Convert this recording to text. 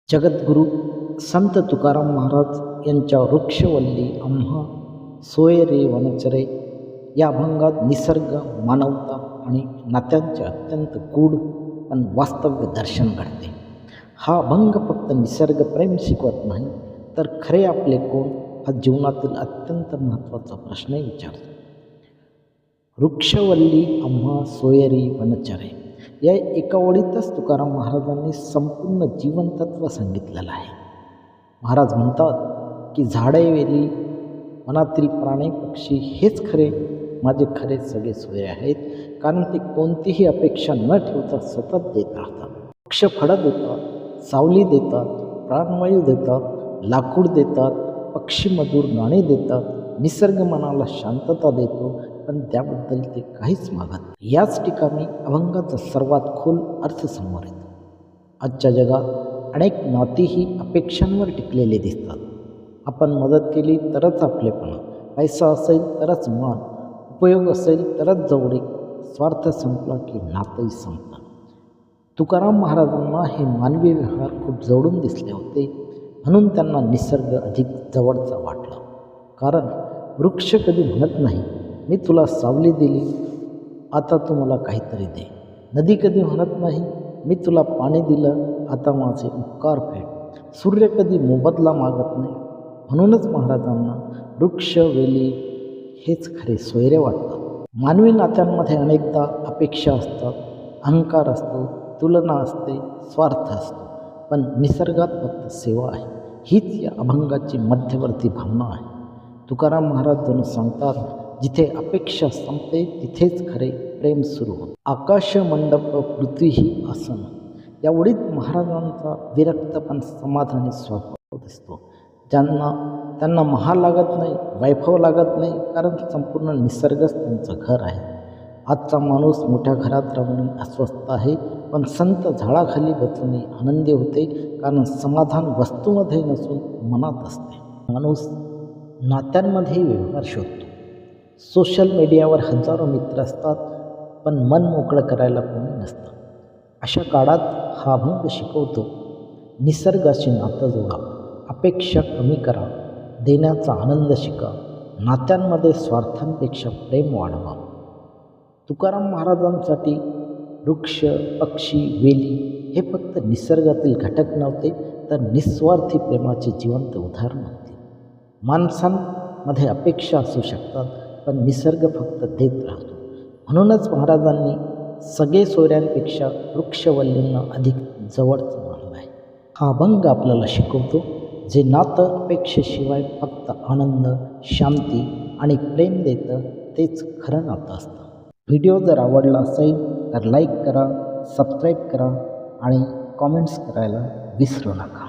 जगद्गुरू संत तुकाराम महाराज यांच्या वृक्षवल्ली आम्हा सोयरे वनचरे या अभंगात निसर्ग, मानवता आणि नात्यांचे अत्यंत गूढ पण वास्तव्य दर्शन घडते. हा अभंग फक्त निसर्ग प्रेम शिकवत नाही, तर खरे आपले कोण हा जीवनातील अत्यंत महत्त्वाचा प्रश्नही विचारतो. वृक्षवल्ली आम्हा सोयरी वनचरे या एका ओळीतच तुकाराम महाराजांनी संपूर्ण जीवनतत्व सांगितलेलं आहे. महाराज म्हणतात की झाडे, वेली, वनातील प्राणी, पक्षी हेच माझे खरे सगळे सोयरे आहेत, कारण ते कोणतीही अपेक्षा न ठेवता सतत देत राहतात. वृक्ष फळं देतात, सावली देतात, प्राणवायू देतात, लाकूड देतात, पक्षी मधुर गाणे देतात, निसर्ग मनाला शांतता देतो, पण त्याबद्दल ते काहीच मागत नाही. याच ठिकाणी अभंगाचा सर्वात खोल अर्थ समोर येतो. आजच्या जगात अनेक नातीही अपेक्षांवर टिकलेले दिसतात. आपण मदत केली तरच आपलेपणा, पैसा असेल तरच मान, उपयोग असेल तरच जवळीक, स्वार्थ संपला की नातंही संपलं. तुकाराम महाराजांना हे मानवी व्यवहार खूप जवळून दिसले होते, म्हणून त्यांना निसर्ग अधिक जवळचा वाटला. कारण वृक्ष कधी म्हणत नाही, मी तुला सावली दिली, आता तू मला काहीतरी दे. नदी कधी म्हणत नाही, मी तुला पाणी दिलं, आता माझे उपकार फेड. सूर्य कधी मोबदला मागत नाही. म्हणूनच महाराजांना वृक्ष, वेली हेच खरे सोयरे वाटतात. मानवी नात्यांमध्ये अनेकदा अपेक्षा असतात, अहंकार असतो, तुलना असते, स्वार्थ असतो, पण निसर्गात फक्त सेवा आहे. हीच या अभंगाची मध्यवर्ती भावना आहे. तुकाराम महाराज जणू सांगतात, जिथे अपेक्षा संपते तिथेच खरे प्रेम सुरू होते. आकाश मंडप पृथ्वी ही आसन या ओळीत महाराजांचा विरक्त पण समाधानी स्वभाव दिसतो. त्यांना महाल लागत नाही, वैभव लागत नाही, कारण संपूर्ण निसर्गच त्यांचं घर आहे. आजचा माणूस मोठ्या घरात राहून अस्वस्थ आहे, पण संत झाडाखाली बसून आनंदी होते, कारण समाधान वस्तूमध्ये नसून मनात असते. माणूस नात्यांमध्ये व्यवहार शोधतो. सोशल मीडियावर हजारो मित्र असतात, पण मन मोकळं करायला कोणी नसतं. अशा काळात हा अभंग शिकवतो, निसर्गाशी नातं जोडा, अपेक्षा कमी करा, देण्याचा आनंद शिका, नात्यांमध्ये स्वार्थांपेक्षा प्रेम वाढवा. तुकाराम महाराजांसाठी वृक्ष, पक्षी, वेली हे फक्त निसर्गातील घटक नव्हते, तर निस्वार्थी प्रेमाचे जिवंत उदाहरण होते. माणसांमध्ये अपेक्षा असू शकतात, पण निसर्ग फक्त देत राहतो. म्हणूनच महाराजांनी सगळे सोयऱ्यांपेक्षा वृक्षवल्लींना अधिक जवळचं मानलं आहे. हा अभंग आपल्याला शिकवतो, जे नातं अपेक्षेशिवाय फक्त आनंद, शांती आणि प्रेम देतं तेच खरं नातं असतं. व्हिडिओ जर आवडला असेल तर लाईक करा, सबस्क्राईब करा आणि कॉमेंट्स करायला विसरू नका.